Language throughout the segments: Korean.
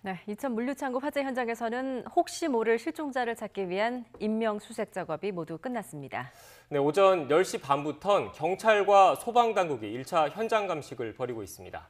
네, 이천 물류창고 화재 현장에서는 혹시 모를 실종자를 찾기 위한 인명수색 작업이 모두 끝났습니다. 네, 오전 10시 반부턴 경찰과 소방당국이 1차 현장 감식을 벌이고 있습니다.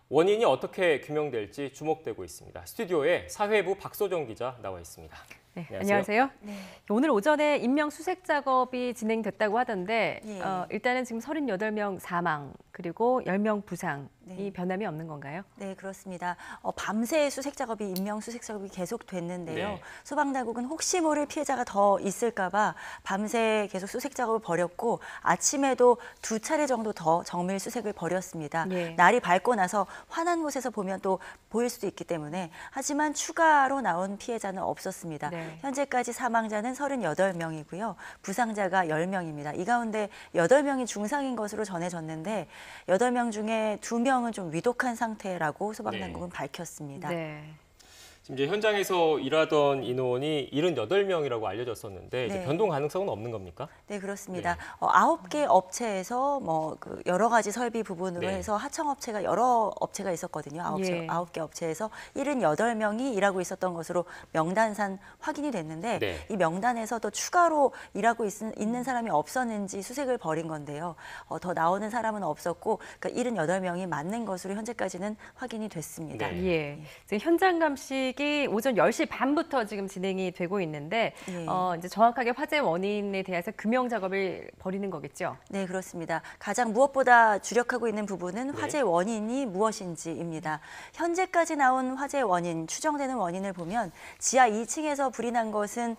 원인이 어떻게 규명될지 주목되고 있습니다. 스튜디오에 사회부 박소정 기자 나와 있습니다. 네, 안녕하세요. 안녕하세요. 네. 오늘 오전에 인명수색 작업이 진행됐다고 하던데 예. 일단은 지금 38명 사망 그리고 10명 부상이 네. 변함이 없는 건가요? 네, 그렇습니다. 밤새 수색 작업이 인명 수색 작업이 계속됐는데요. 네. 소방당국은 혹시 모를 피해자가 더 있을까 봐 밤새 계속 수색 작업을 벌였고 아침에도 2차례 정도 더 정밀 수색을 벌였습니다. 예. 날이 밝고 나서 환한 곳에서 보면 또 보일 수도 있기 때문에 하지만 추가로 나온 피해자는 없었습니다. 네. 현재까지 사망자는 38명이고요. 부상자가 10명입니다. 이 가운데 8명이 중상인 것으로 전해졌는데 8명 중에 2명은 좀 위독한 상태라고 소방당국은 밝혔습니다. 네. 지금 이제 현장에서 일하던 인원이 78명이라고 알려졌었는데 이제 네. 변동 가능성은 없는 겁니까? 네, 그렇습니다. 네. 9개 업체에서 그 여러 가지 설비 부분으로 네. 해서 하청업체가 여러 업체가 있었거든요. 예. 9개 업체에서 78명이 일하고 있었던 것으로 명단상 확인이 됐는데 네. 이 명단에서 또 추가로 일하고 있는 사람이 없었는지 수색을 벌인 건데요. 더 나오는 사람은 없었고 그러니까 78명이 맞는 것으로 현재까지는 확인이 됐습니다. 네. 예. 지금 현장 감식이 오전 10시 반부터 지금 진행이 되고 있는데 예. 이제 정확하게 화재 원인에 대해서 규명 작업을 벌이는 거겠죠? 네, 그렇습니다. 가장 무엇보다 주력하고 있는 부분은 네. 화재 원인이 무엇인지입니다. 현재까지 나온 화재 원인, 추정되는 원인을 보면 지하 2층에서 불이 난 것은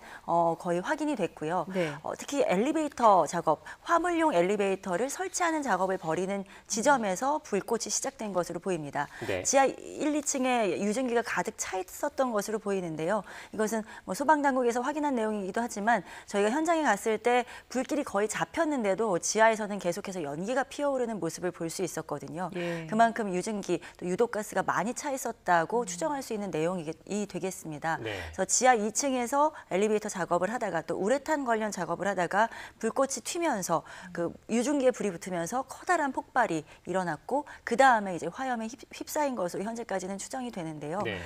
거의 확인이 됐고요. 네. 특히 엘리베이터 작업, 화물용 엘리베이터를 설치하는 작업을 벌이는 지점에서 불꽃이 시작된 것으로 보입니다. 네. 지하 1, 2층에 유증기가 가득 차 있었던 것으로 보이는데요. 이것은 소방당국에서 확인한 내용이기도 하지만 저희가 현장에 갔을 때 불길이 거의 잡혔는데도 지하에서는 계속해서 연기가 피어오르는 모습을 볼 수 있었거든요. 예. 그만큼 유증기, 또 유독가스가 많이 차 있었다고 추정할 수 있는 내용이 되겠습니다. 네. 그래서 지하 2층에서 엘리베이터 작업을 하다가 또 우레탄 관련 작업을 하다가 불꽃이 튀면서 그 유증기에 불이 붙으면서 커다란 폭발이 일어났고 그 다음에 이제 화염에 휩싸인 것으로 현재까지는 추정이 되는데요. 네.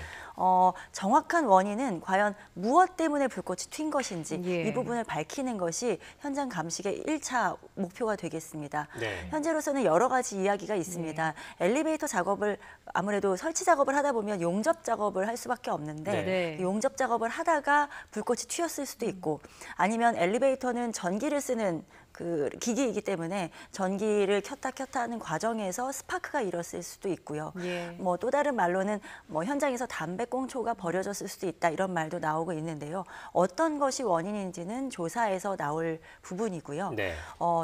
정확한 원인은 과연 무엇 때문에 불꽃이 튄 것인지 예. 이 부분을 밝히는 것이 현장 감식의 1차 목표가 되겠습니다. 네. 현재로서는 여러 가지 이야기가 있습니다. 엘리베이터 작업을 아무래도 설치 작업을 하다 보면 용접 작업을 할 수밖에 없는데 네. 용접 작업을 하다가 불꽃이 튀었을 수도 있고 아니면 엘리베이터는 전기를 쓰는 그 기기이기 때문에 전기를 켰다 하는 과정에서 스파크가 일었을 수도 있고요. 예. 또 다른 말로는 현장에서 담배꽁초가 버려졌을 수도 있다 이런 말도 나오고 있는데요. 어떤 것이 원인인지는 조사에서 나올 부분이고요. 네.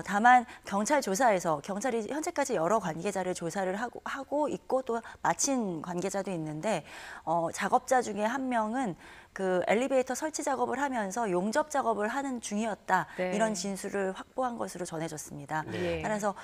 다만 경찰 조사에서 경찰이 현재까지 여러 관계자를 조사를 하고 있고 또 마친 관계자도 있는데 작업자 중에 한 명은 그 엘리베이터 설치 작업을 하면서 용접 작업을 하는 중이었다. 네. 이런 진술을 확보한 것으로 전해졌습니다. 네. 따라서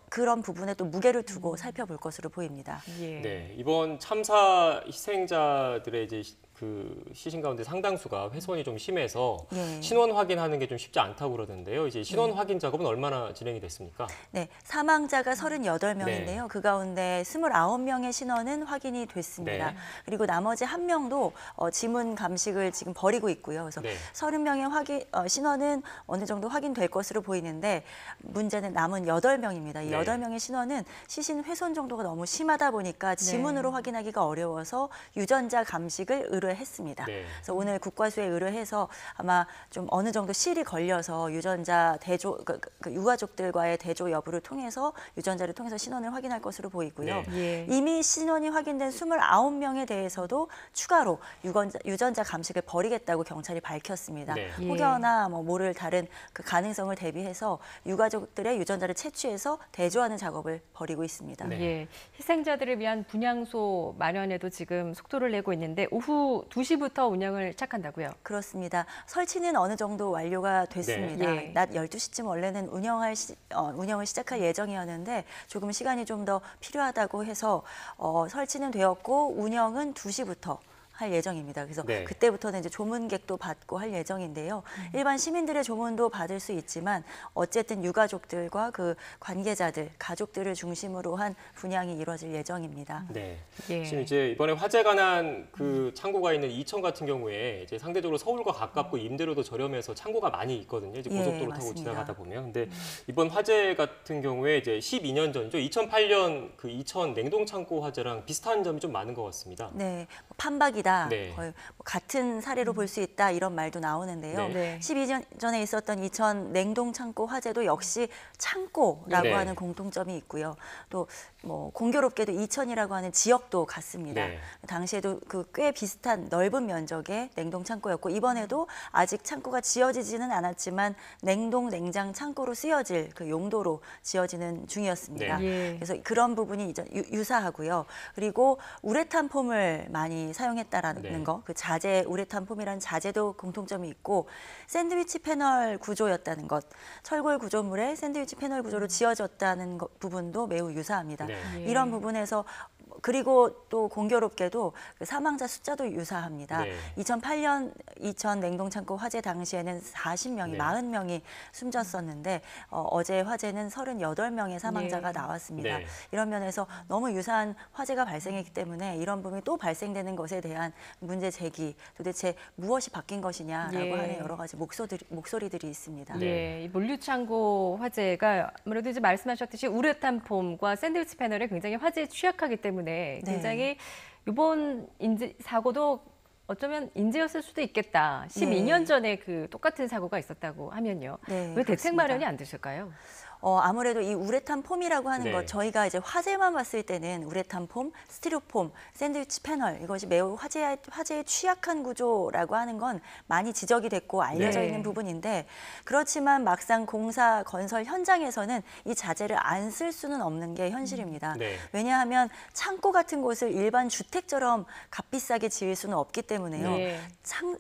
그런 부분에 또 무게를 두고 살펴볼 것으로 보입니다. 예. 네, 이번 참사 희생자들의 이제 그 시신 가운데 상당수가 훼손이 좀 심해서 예. 신원 확인하는 게 좀 쉽지 않다고 그러던데요. 이제 신원 확인 작업은 얼마나 진행이 됐습니까? 네, 사망자가 38명인데요. 네. 그 가운데 29명의 신원은 확인이 됐습니다. 네. 그리고 나머지 한 명도 지문 감식을 지금 벌이고 있고요. 그래서 네. 30명의 신원은 어느 정도 확인될 것으로 보이는데 문제는 남은 8명입니다. 이 네. 8명의 신원은 시신 훼손 정도가 너무 심하다 보니까 지문으로 확인하기가 어려워서 유전자 감식을 의뢰했습니다. 네. 그래서 오늘 국과수에 의뢰해서 아마 좀 어느 정도 실이 걸려서 유전자 대조 그 유가족들과의 대조 여부를 통해서 유전자를 통해서 신원을 확인할 것으로 보이고요. 네. 예. 이미 신원이 확인된 29명에 대해서도 추가로 유전자 감식을 벌이겠다고 경찰이 밝혔습니다. 네. 예. 혹여나 모를 다른 그 가능성을 대비해서 유가족들의 유전자를 채취해서 대조하는 작업을 벌이고 있습니다. 네. 예. 희생자들을 위한 분향소 마련에도 지금 속도를 내고 있는데 오후 2시부터 운영을 시작한다고요? 그렇습니다. 설치는 어느 정도 완료가 됐습니다. 네. 예. 낮 12시쯤 원래는 운영을 시작할 예정이었는데 조금 시간이 좀 더 필요하다고 해서 설치는 되었고 운영은 2시부터 할 예정입니다. 그래서 네. 그때부터는 이제 조문객도 받고 할 예정인데요. 일반 시민들의 조문도 받을 수 있지만 어쨌든 유가족들과 그 관계자들, 가족들을 중심으로 한 분양이 이루어질 예정입니다. 네. 예. 지금 이제 이번에 화재가 난 그 창고가 있는 이천 같은 경우에 이제 상대적으로 서울과 가깝고 임대료도 저렴해서 창고가 많이 있거든요. 이제 예, 고속도로 타고 맞습니다. 지나가다 보면. 근데 이번 화재 같은 경우에 이제 12년 전이죠. 2008년 그 이천 냉동 창고 화재랑 비슷한 점이 좀 많은 것 같습니다. 네, 판박이다. 네. 거의 뭐 같은 사례로 볼 수 있다 이런 말도 나오는데요. 네. 네. 12년 전에 있었던 이천 냉동 창고 화재도 역시 창고라고 네. 하는 공통점이 있고요. 또 뭐 공교롭게도 이천이라고 하는 지역도 같습니다. 네. 당시에도 그 꽤 비슷한 넓은 면적의 냉동 창고였고 이번에도 아직 창고가 지어지지는 않았지만 냉동 냉장 창고로 쓰여질 그 용도로 지어지는 중이었습니다. 네. 예. 그래서 그런 부분이 이제 유사하고요. 그리고 우레탄 폼을 많이 사용했다라는 네. 거, 그 자재 우레탄 폼이라는 자재도 공통점이 있고 샌드위치 패널 구조였다는 것, 철골 구조물에 샌드위치 패널 구조로 지어졌다는 부분도 매우 유사합니다. 네. 예. 이런 부분에서 그리고 또 공교롭게도 그 사망자 숫자도 유사합니다. 네. 2008년 이천 냉동창고 화재 당시에는 40명이, 네. 40명이 숨졌었는데 어제 화재는 38명의 사망자가 네. 나왔습니다. 네. 이런 면에서 너무 유사한 화재가 발생했기 때문에 이런 부분이 또 발생되는 것에 대한 문제 제기, 도대체 무엇이 바뀐 것이냐라고 예. 하는 여러 가지 목소리들이 있습니다. 네. 예, 이 물류창고 화재가 아무래도 이제 말씀하셨듯이 우레탄 폼과 샌드위치 패널이 굉장히 화재에 취약하기 때문에 굉장히 이번 인재 사고도 어쩌면 인재였을 수도 있겠다. 12년 전에 그 똑같은 사고가 있었다고 하면요. 네, 왜 대책 그렇습니다. 마련이 안 되실까요? 아무래도 이 우레탄 폼이라고 하는 네. 것, 저희가 이제 화재만 봤을 때는 우레탄 폼, 스티로폼, 샌드위치 패널, 이것이 매우 화재에 취약한 구조라고 하는 건 많이 지적이 됐고 알려져 네. 있는 부분인데, 그렇지만 막상 공사 건설 현장에서는 이 자재를 안 쓸 수는 없는 게 현실입니다. 네. 왜냐하면 창고 같은 곳을 일반 주택처럼 값비싸게 지을 수는 없기 때문에요. 네.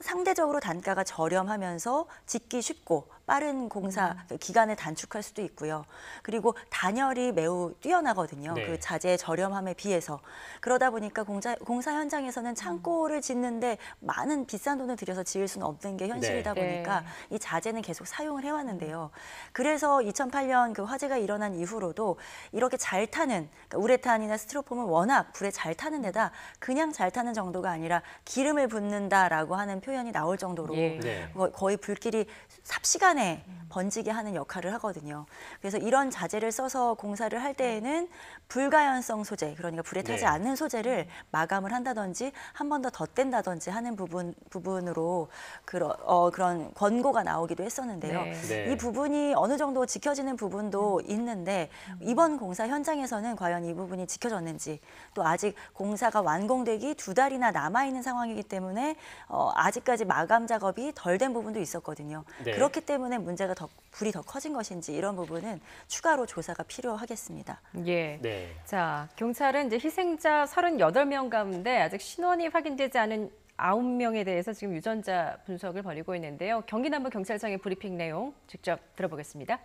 상대적으로 단가가 저렴하면서 짓기 쉽고 빠른 공사 기간을 단축할 수도 있고요. 그리고 단열이 매우 뛰어나거든요. 네. 그 자재의 저렴함에 비해서. 그러다 보니까 공사 현장에서는 창고를 짓는데 많은 비싼 돈을 들여서 지을 수는 없는 게 현실이다 네. 보니까 이 자재는 계속 사용을 해왔는데요. 그래서 2008년 그 화재가 일어난 이후로도 이렇게 잘 타는, 그러니까 우레탄이나 스티로폼은 워낙 불에 잘 타는 데다 그냥 잘 타는 정도가 아니라 기름을 붓는다라고 하는 표현이 나올 정도로 예. 네. 거의 불길이 삽시간에 번지게 하는 역할을 하거든요. 그래서 이런 자재를 써서 공사를 할 때에는 불가연성 소재, 그러니까 불에 타지 네. 않는 소재를 마감을 한다든지 한 번 더 덧댄다든지 하는 부분으로 그런 권고가 나오기도 했었는데요. 네. 네. 이 부분이 어느 정도 지켜지는 부분도 있는데 이번 공사 현장에서는 과연 이 부분이 지켜졌는지, 또 아직 공사가 완공되기 2달이나 남아있는 상황이기 때문에 아직까지 마감 작업이 덜 된 부분도 있었거든요. 네. 그렇기 때문에 문제가 불이 더 커진 것인지 이런 부분은 추가로 조사가 필요하겠습니다. 예. 네. 자, 경찰은 이제 희생자 38명 가운데 아직 신원이 확인되지 않은 9명에 대해서 지금 유전자 분석을 벌이고 있는데요. 경기남부경찰청의 브리핑 내용 직접 들어보겠습니다.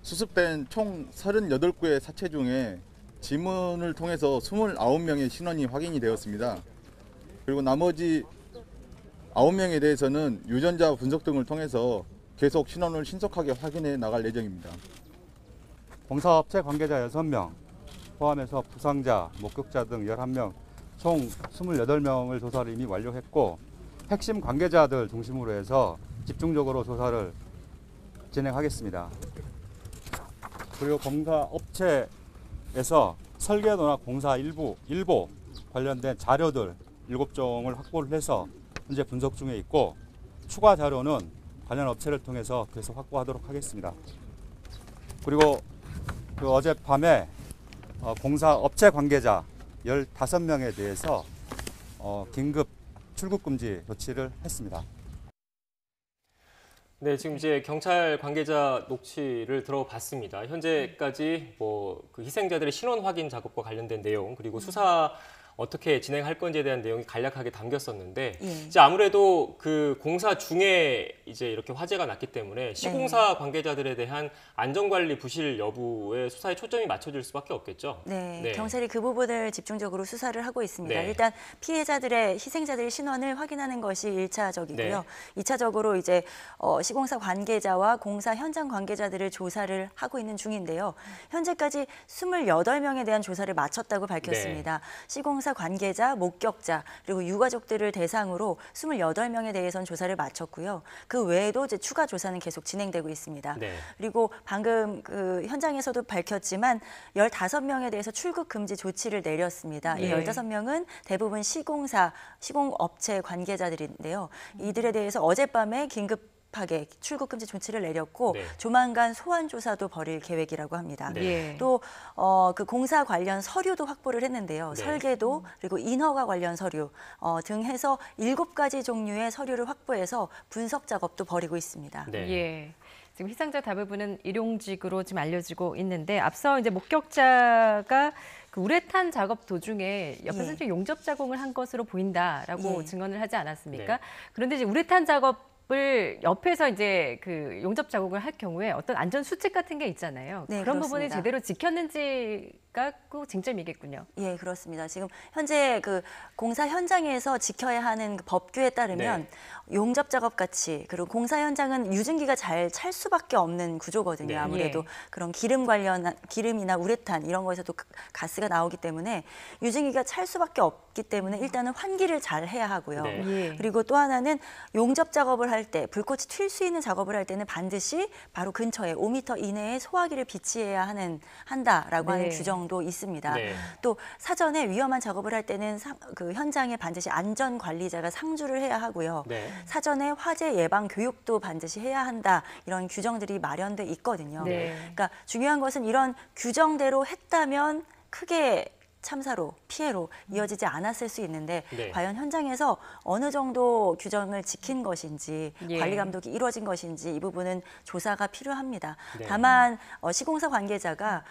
수습된 총 38구의 사체 중에 지문을 통해서 29명의 신원이 확인이 되었습니다. 그리고 나머지 9명에 대해서는 유전자 분석 등을 통해서 계속 신원을 신속하게 확인해 나갈 예정입니다. 공사업체 관계자 6명, 포함해서 부상자, 목격자 등 11명, 총 28명을 조사를 이미 완료했고 핵심 관계자들 중심으로 해서 집중적으로 조사를 진행하겠습니다. 그리고 공사업체에서 설계도나 공사 일보 관련된 자료들 7종을 확보를 해서 현재 분석 중에 있고 추가 자료는 관련 업체를 통해서 계속 확보하도록 하겠습니다. 그리고 그 어젯밤에 공사업체 관계자 15명에 대해서 긴급 출국 금지 조치를 했습니다. 네, 지금 이제 경찰 관계자 녹취를 들어봤습니다. 현재까지 그 희생자들의 신원 확인 작업과 관련된 내용, 그리고 수사 어떻게 진행할 건지에 대한 내용이 간략하게 담겼었는데 예. 이제 아무래도 그 공사 중에 이제 이렇게 화재가 났기 때문에 시공사 관계자들에 대한 안전관리 부실 여부에 수사에 초점이 맞춰질 수밖에 없겠죠. 네, 경찰이 그 부분을 집중적으로 수사를 하고 있습니다. 네. 일단 피해자들의 희생자들의 신원을 확인하는 것이 1차적이고요. 네. 2차적으로 이제 시공사 관계자와 공사 현장 관계자들을 조사를 하고 있는 중인데요. 현재까지 28명에 대한 조사를 마쳤다고 밝혔습니다. 시공사 관계자, 목격자, 그리고 유가족들을 대상으로 28명에 대해서는 조사를 마쳤고요. 그 외에도 이제 추가 조사는 계속 진행되고 있습니다. 네. 그리고 방금 그 현장에서도 밝혔지만 15명에 대해서 출국 금지 조치를 내렸습니다. 이 네. 15명은 대부분 시공업체 관계자들인데요. 이들에 대해서 어젯밤에 긴급하게 출국 금지 조치를 내렸고 네. 조만간 소환 조사도 벌일 계획이라고 합니다. 네. 예. 또 그 공사 관련 서류도 확보를 했는데요. 네. 설계도 그리고 인허가 관련 서류 등 해서 7가지 종류의 서류를 확보해서 분석 작업도 벌이고 있습니다. 네. 예. 지금 희생자 대부분은 일용직으로 지금 알려지고 있는데 앞서 이제 목격자가 그 우레탄 작업 도중에 옆에서 예. 좀 용접 작업을 한 것으로 보인다라고 예. 증언을 하지 않았습니까? 네. 그런데 이제 우레탄 작업을 옆에서 이제 그 용접 작업을 할 경우에 어떤 안전 수칙 같은 게 있잖아요. 네, 그런 부분이 그렇습니다. 제대로 지켰는지가 꼭 쟁점이겠군요. 예, 그렇습니다. 지금 현재 그 공사 현장에서 지켜야 하는 그 법규에 따르면 네. 용접 작업 같이 그리고 공사 현장은 유증기가 잘 찰 수밖에 없는 구조거든요. 네. 아무래도 예. 그런 기름이나 우레탄 이런 거에서도 가스가 나오기 때문에 유증기가 찰 수밖에 없기 때문에 일단은 환기를 잘 해야 하고요. 네. 예. 그리고 또 하나는 용접 작업을 할 때 불꽃이 튈 수 있는 작업을 할 때는 반드시 바로 근처에 5m 이내에 소화기를 비치해야 한다라고 하는 네. 규정도 있습니다. 네. 또 사전에 위험한 작업을 할 때는 그 현장에 반드시 안전 관리자가 상주를 해야 하고요. 네. 사전에 화재 예방 교육도 반드시 해야 한다. 이런 규정들이 마련돼 있거든요. 네. 그러니까 중요한 것은 이런 규정대로 했다면 크게 참사로 피해로 이어지지 않았을 수 있는데 네. 과연 현장에서 어느 정도 규정을 지킨 것인지 예. 관리 감독이 이루어진 것인지 이 부분은 조사가 필요합니다. 네. 다만 시공사 관계자가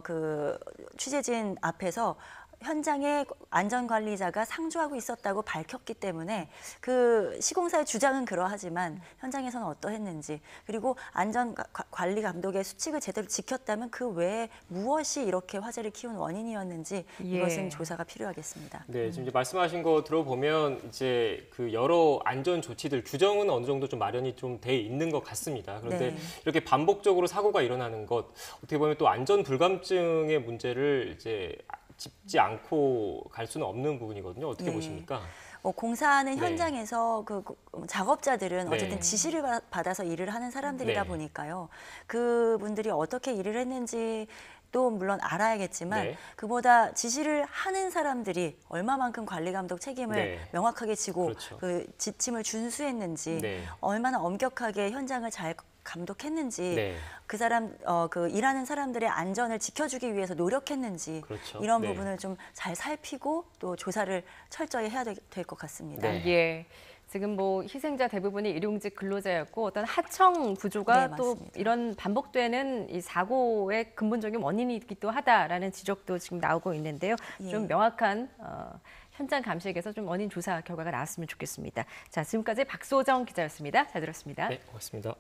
그 취재진 앞에서 현장에 안전관리자가 상주하고 있었다고 밝혔기 때문에 그 시공사의 주장은 그러하지만 현장에서는 어떠했는지 그리고 안전관리 감독의 수칙을 제대로 지켰다면 그 외에 무엇이 이렇게 화재를 키운 원인이었는지 예. 이것은 조사가 필요하겠습니다. 네, 지금 이제 말씀하신 거 들어보면 이제 그 여러 안전 조치들 규정은 어느 정도 좀 마련이 좀 돼 있는 것 같습니다. 그런데 네. 이렇게 반복적으로 사고가 일어나는 것 어떻게 보면 또 안전 불감증의 문제를 이제 짚지 않고 갈 수는 없는 부분이거든요. 어떻게 예. 보십니까? 공사하는 네. 현장에서 그 작업자들은 네. 어쨌든 지시를 받아서 일을 하는 사람들이다 네. 보니까요. 그분들이 어떻게 일을 했는지 또 물론 알아야겠지만 네. 그보다 지시를 하는 사람들이 얼마만큼 관리 감독 책임을 네. 명확하게 지고 그렇죠. 그 지침을 준수했는지 네. 얼마나 엄격하게 현장을 잘 감독했는지 네. 그 사람 그 일하는 사람들의 안전을 지켜주기 위해서 노력했는지 그렇죠. 이런 네. 부분을 좀 잘 살피고 또 조사를 철저히 해야 될 것 같습니다. 네. 예. 지금 뭐 희생자 대부분이 일용직 근로자였고 어떤 하청 구조가 네, 또 맞습니다. 이런 반복되는 이 사고의 근본적인 원인이기도 하다라는 지적도 지금 나오고 있는데요. 예. 좀 명확한 현장 감식에서 좀 원인 조사 결과가 나왔으면 좋겠습니다. 자, 지금까지 박소정 기자였습니다. 잘 들었습니다. 네, 고맙습니다.